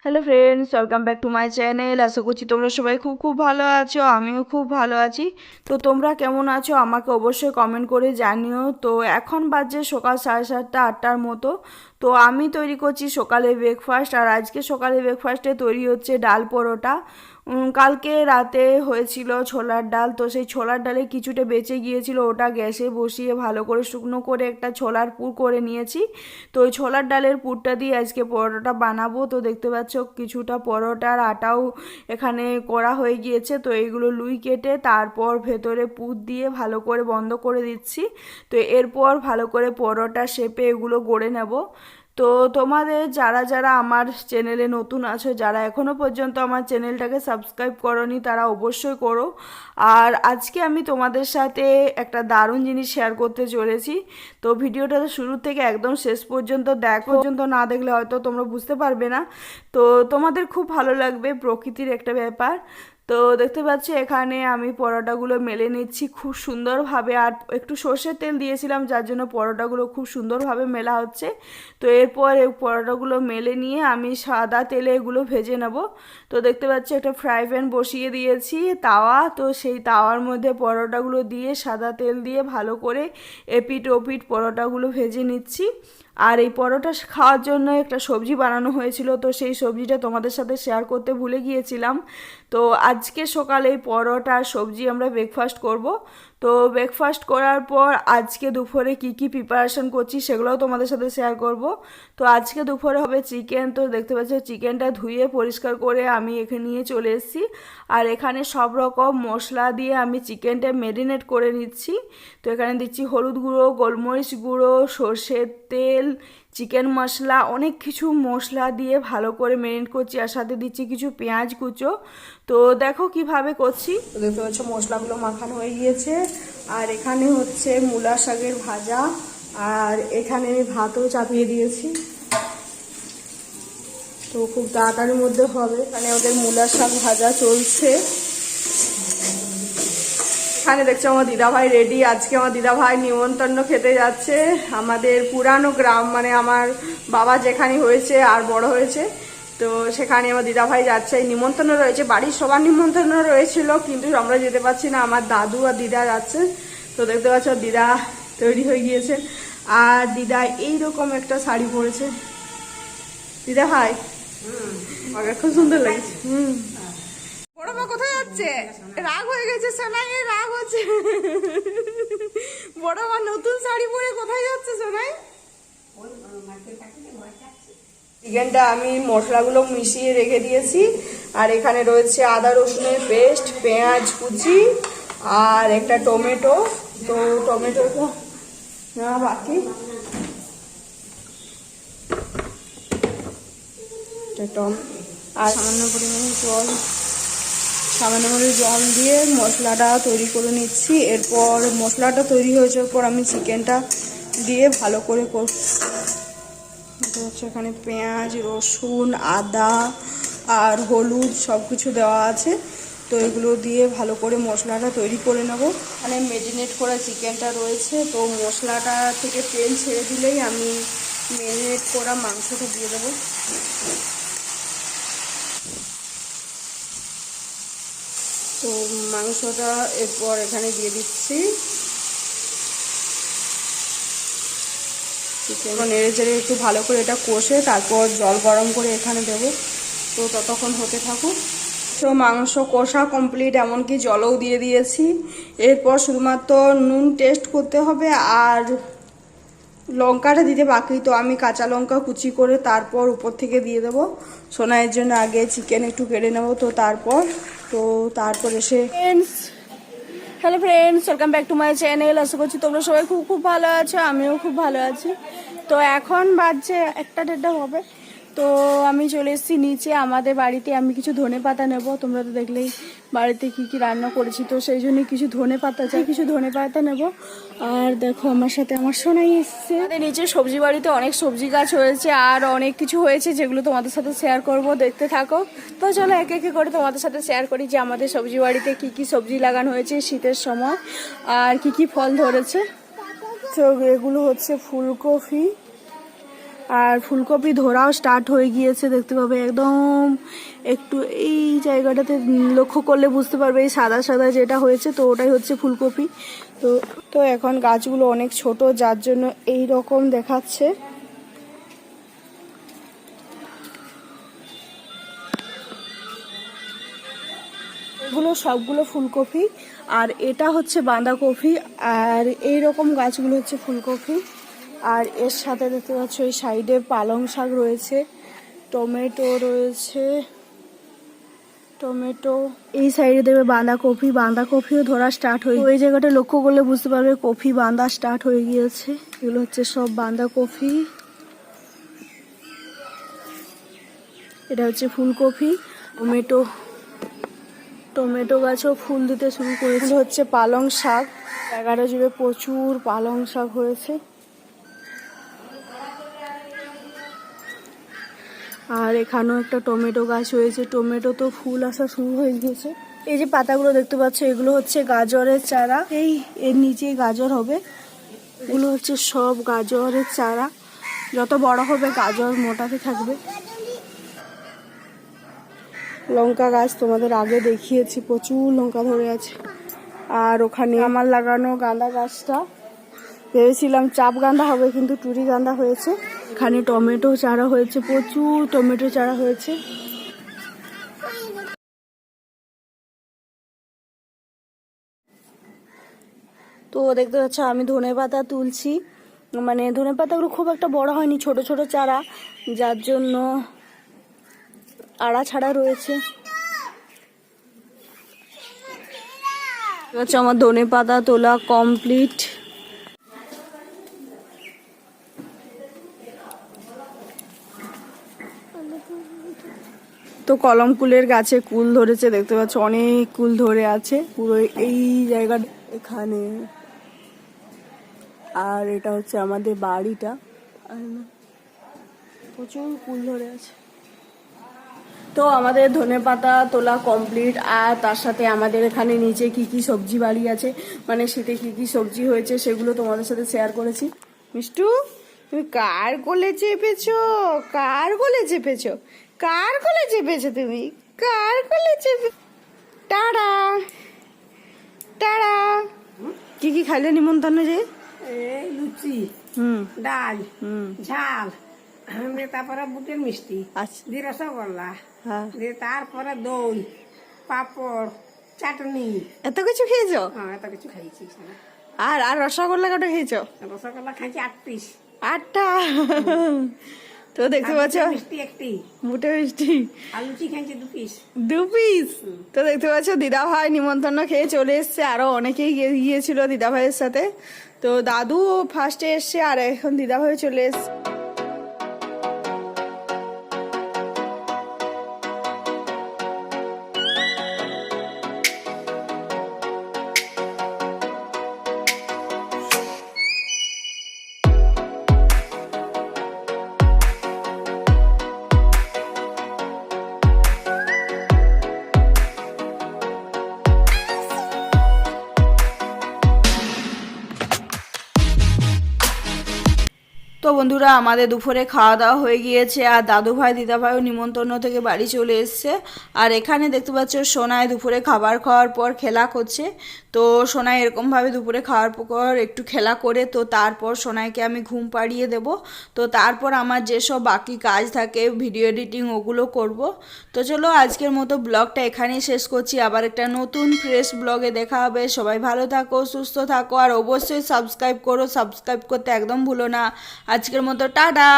Hello friends, welcome back to my channel. আশা করছি তোমরা সবাই খুব খুব ভালো আছো, আমিও খুব ভালো আছি। তো তোমরা কেমন আছো আমাকে অবশ্যই কমেন্ট করে জানিও। তো এখন বাজে সকাল 7:30 8টার মতো। তো আমি তৈরি করছি সকালে ব্রেকফাস্ট, আর আজকে সকালে ব্রেকফাস্টে তৈরি হচ্ছে ডাল পরোটা। কালকে রাতে হয়েছিল ছোলার ডাল, তো সেই ছোলার ডালে কিছুটা বেঁচে গিয়েছিল, ওটা গ্যাসে বসিয়ে ভালো করে শুকনো করে একটা ছোলার পুর করে নিয়েছি। তো ওই ছোলার ডালের পুরটা দিয়ে আজকে পরোটা বানাবো। তো দেখতে পাচ্ছ কিছুটা পরোটার আটাও এখানে করা হয়ে গিয়েছে। তো এইগুলো লুই কেটে তারপর ভেতরে পুর দিয়ে ভালো করে বন্ধ করে দিচ্ছি। তো এরপর ভালো করে পরোটা শেপে এগুলো গড়ে নেব। তো তোমাদের যারা যারা আমার চ্যানেলে নতুন আছো, যারা এখনও পর্যন্ত আমার চ্যানেলটাকে সাবস্ক্রাইব করোনি, তারা অবশ্যই করো। আর আজকে আমি তোমাদের সাথে একটা দারুণ জিনিস শেয়ার করতে চলেছি। তো ভিডিওটা শুরু থেকে একদম শেষ পর্যন্ত পর্যন্ত না দেখলে হয়তো তোমরা বুঝতে পারবে না। তো তোমাদের খুব ভালো লাগবে, প্রকৃতির একটা ব্যাপার। তো দেখতে পাচ্ছি এখানে আমি পরোটাগুলো মেলে নিচ্ছি খুব সুন্দরভাবে, আর একটু সর্ষের তেল দিয়েছিলাম যার জন্য পরোটাগুলো খুব সুন্দরভাবে মেলা হচ্ছে। তো এরপর এই পরোটাগুলো মেলে নিয়ে আমি সাদা তেলে এগুলো ভেজে নেব। তো দেখতে পাচ্ছি একটা ফ্রাই প্যান বসিয়ে দিয়েছি, তাওয়া। তো সেই তাওয়ার মধ্যে পরোটাগুলো দিয়ে সাদা তেল দিয়ে ভালো করে এপিট ওপিট পরোটাগুলো ভেজে নিচ্ছি। আর এই পরোটা খাওয়ার জন্য একটা সবজি বানানো হয়েছিল, তো সেই সবজিটা তোমাদের সাথে শেয়ার করতে ভুলে গিয়েছিলাম। তো আজকে সকালে এই পরোটা আর সবজি আমরা ব্রেকফাস্ট করব। তো ব্রেকফাস্ট করার পর আজকে দুপুরে কি কি প্রিপারেশন করছি সেগুলোও তোমাদের সাথে শেয়ার করব। তো আজকে দুপুরে হবে চিকেন। তো দেখতে পাচ্ছ চিকেনটা ধুয়ে পরিষ্কার করে আমি এখানে নিয়ে চলে এসেছি। আর এখানে সব রকম মশলা দিয়ে আমি চিকেনটা ম্যারিনেট করে নিচ্ছি। তো এখানে দিচ্ছি হলুদ গুঁড়ো, গোলমরিচ গুঁড়ো, সর্ষের তেল, চিকেন মশলা, অনেক কিছু মশলা দিয়ে ভালো করে ম্যারিনেট করছি। আর সাথে দিচ্ছি কিছু পেঁয়াজ কুচো। তো দেখো কিভাবে করছি। তো দেখতে পাচ্ছ মশলাগুলো মাখানো হয়ে গিয়েছে। আর এখানে হচ্ছে মূলা শাকের ভাজা, আর এখানে আমি ভাতও চাপিয়ে দিয়েছি। তো খুব তাড়াতাড়ির মধ্যে হবে। এখানে ওদের মূলা শাক ভাজা চলছে। এখানে দেখছো আমার দিদাভাই রেডি। আজকে আমার দিদাভাই নিমন্ত্রণ খেতে যাচ্ছে আমাদের পুরানো গ্রাম, মানে আমার বাবা যেখানে হয়েছে আর বড় হয়েছে, তো সেখানে আমার দিদাভাই যাচ্ছে। নিমন্ত্রণ রয়েছে, বাড়ির সবার নিমন্ত্রণ রয়েছিল, কিন্তু আমরা যেতে পারছি না, আমার দাদু আর দিদা যাচ্ছে। তো দেখতে পাচ্ছ দিদা তৈরি হয়ে গিয়েছে, আর দিদা এইরকম একটা শাড়ি পরেছে। দিদা ভাই আমাকে খুব সুন্দর লাগছে। বড় মা কোথায় যাচ্ছে? রাগ হয়ে গেছে সোনাই, রাগ হচ্ছে। বড় মা নতুন শাড়ি পরে কোথায় যাচ্ছে সোনাই? চিকেনটা আমি মশলাগুলো মিশিয়ে রেখে দিয়েছি। আর এখানে রয়েছে আদা রসুনের পেস্ট, পেঁয়াজ কুচি, আর একটা টমেটো। তো টমেটোটা না বাকি আর সামান্য পরিমাণে জল, সামান্য করে জল দিয়ে মশলাটা তৈরি করে নিচ্ছি। এরপর মশলাটা তৈরি হয়ে যাওয়ার পর আমি চিকেনটা দিয়ে ভালো করে হচ্ছে এখানে পেঁয়াজ, রসুন, আদা আর হলুদ সব কিছু দেওয়া আছে। তো এগুলো দিয়ে ভালো করে মশলাটা তৈরি করে নেব। মানে ম্যারিনেট করা চিকেনটা রয়েছে, তো মশলাটা থেকে তেল ছেড়ে দিলেই আমি ম্যারিনেট করা মাংসটা দিয়ে দেবো। তো মাংসটা এরপর এখানে দিয়ে দিচ্ছি। চিকেন নেড়ে চেড়ে একটু ভালো করে এটা কষে তারপর জল গরম করে এখানে দেবো। তো ততক্ষণ হতে থাকুক। তো মাংস কষা কমপ্লিট, এমনকি জলও দিয়ে দিয়েছি। এরপর শুধুমাত্র নুন টেস্ট করতে হবে, আর লঙ্কাটা দিতে বাকি। তো আমি কাঁচা লঙ্কা কুচি করে তারপর উপর থেকে দিয়ে দেবো। সোনাইয়ের জন্য আগে চিকেন একটু কেটে নেবো, তো তারপর এসে hello friends, welcome back to my channel. আশা করছি তোমরা সবাই খুব খুব ভালো আছো, আমিও খুব ভালো আছি। তো এখন বাজছে 1টা 1:30 হবে। তো আমি চলে এসেছি নিচে আমাদের বাড়িতে। আমি কিছু ধনেপাতা নেব। তোমরা তো দেখলেই বাড়িতে কি কি রান্না করেছি, তো সেই জন্য কিছু ধনেপাতা চাই, কিছু ধনেপাতা নেব। আর দেখো আমার সাথে আমার সোনাই এসছে। আমাদের নিচে সবজি বাড়িতে অনেক সবজি গাছ হয়েছে, আর অনেক কিছু হয়েছে যেগুলো তোমাদের সাথে শেয়ার করব, দেখতে থাকো। তো চলো একে একে করে তোমাদের সাথে শেয়ার করি যে আমাদের সবজি বাড়িতে কি কি সবজি লাগানো হয়েছে শীতের সময়, আর কি কি ফল ধরেছে। তো এগুলো হচ্ছে ফুলকপি, আর ফুলকপি ধরাও স্টার্ট হয়ে গিয়েছে, দেখতে পাবে একদম একটু এই জায়গাটাতে লক্ষ্য করলে বুঝতে পারবে এই সাদা সাদা যেটা হয়েছে, তো ওটাই হচ্ছে ফুলকপি। তো তো এখন গাছগুলো অনেক ছোট, যার জন্য এই রকম দেখাচ্ছে। এগুলো সবগুলো ফুলকপি, আর এটা হচ্ছে বাঁধাকপি, আর এই রকম গাছগুলো হচ্ছে ফুলকপি। আর এর সাথে দেখতে পাচ্ছ এই সাইডে পালং শাক রয়েছে, টমেটো রয়েছে, টমেটো এই সাইডে দেবে বাঁধাকপি, বাঁধাকপিও ধরা স্টার্ট হয়ে ওই জায়গাটা লক্ষ্য করলে বুঝতে পারবে কপি বাঁধা স্টার্ট হয়ে গিয়েছে। এগুলো হচ্ছে সব বাঁধাকপি, এটা হচ্ছে ফুলকপি। টমেটো, টমেটো গাছও ফুল দিতে শুরু করেছে। হচ্ছে পালং শাক, জায়গাটা জুড়ে প্রচুর পালং শাক হয়েছে। আর এখানেও একটা টমেটো গাছ হয়েছে, টমেটো তো ফুল আসা শুরু হয়ে গিয়েছে। এই যে পাতাগুলো দেখতে পাচ্ছ এগুলো হচ্ছে গাজরের চারা, এই এর নিচে গাজর হবে। এগুলো হচ্ছে সব গাজরের চারা, যত বড় হবে গাজর মোটাতে থাকবে। লঙ্কা গাছ তোমাদের আগে দেখিয়েছি, প্রচুর লঙ্কা ধরে আছে। আর ওখানে আমার লাগানো গাঁদা গাছটা, ভেবেছিলাম চাপ গাঁদা হবে কিন্তু টুরি গাঁদা হয়েছে। এখানে টমেটো চারা হয়েছে, প্রচুর টমেটো চারা হয়েছে। তো দেখতে পাচ্ছ আমি ধনেপাতা তুলছি, মানে ধনেপাতাগুলো খুব একটা বড় হয়নি, ছোট ছোট চারা, যার জন্য আড়া ছাড়া রয়েছে। আমার ধনেপাতা তোলা কমপ্লিট। তো কলম কুলের গাছে কুল ধরেছে, দেখতে পাচ্ছ অনেক কুল ধরে আছে পুরো এই জায়গা এখানে। আর এটা হচ্ছে আমাদের বাড়িটা, প্রচুর কুল ধরে আছে। তো আমাদের ধনেপাতা তোলা কমপ্লিট, আর তার সাথে আমাদের এখানে নিচে কি কি সবজি বাড়ি আছে, মানে শীতে কি কি সবজি হয়েছে সেগুলো তোমাদের সাথে শেয়ার করেছি। মিষ্টু, তুমি কার কোলে চেপেছো? কার কোলে চেপেছো? কার কোলে চেপেছো? তুমি কার কোলে চেপে? টাড়া টাড়া। কি কি খাইলে নিমন্ত্রণ যে? এই লুচি, ডাল, ঝাল, তারপরে বুটের মিষ্টি, আচ্ছা, দিয়ে রসগোল্লা, হ্যাঁ, দিয়ে তারপরে দই, পাপড়, চাটনি। এত কিছু খেয়েছো? হ্যাঁ, এত কিছু খাইছি। আর আর রসগোল্লা কটা খেয়েছো? রসগোল্লা খাইছি 8 পিস। 8টা। তো দেখতে পাচ্ছ মিষ্টি একটি, বুটে মিষ্টি। আর লুচি খাইছি 2 পিস। 2 পিস। তো দেখতে পাচ্ছ দিদা ভাই নিমন্ত্রণ খেয়ে চলে এসছে, আরো অনেকেই গিয়েছিল দিদা ভাইয়ের সাথে। তো দাদু ফার্স্টে এসছে, আর এখন দিদা ভাই চলে এসছে। তো বন্ধুরা আমাদের দুপুরে খাওয়া দাওয়া হয়ে গিয়েছে, আর দাদু ভাই দিদা ভাইও নিমন্ত্রণ থেকে বাড়ি চলে এসছে। আর এখানে দেখতে পাচ্ছ সোনায় দুপুরে খাবার খাওয়ার পর খেলা করছে। তো সোনাই এরকমভাবে দুপুরে খাওয়ার পর একটু খেলা করে, তো তারপর সোনাইকে আমি ঘুম পাড়িয়ে দেব। তো তারপর আমার যেসব বাকি কাজ থাকে ভিডিও এডিটিং ওগুলো করব। তো চলো আজকের মতো ব্লগটা এখানেই শেষ করছি, আবার একটা নতুন ফ্রেশ ব্লগে দেখা হবে। সবাই ভালো থাকো, সুস্থ থাকো, আর অবশ্যই সাবস্ক্রাইব করো, সাবস্ক্রাইব করতে একদম ভুলো না। আজকের মতো টাটা।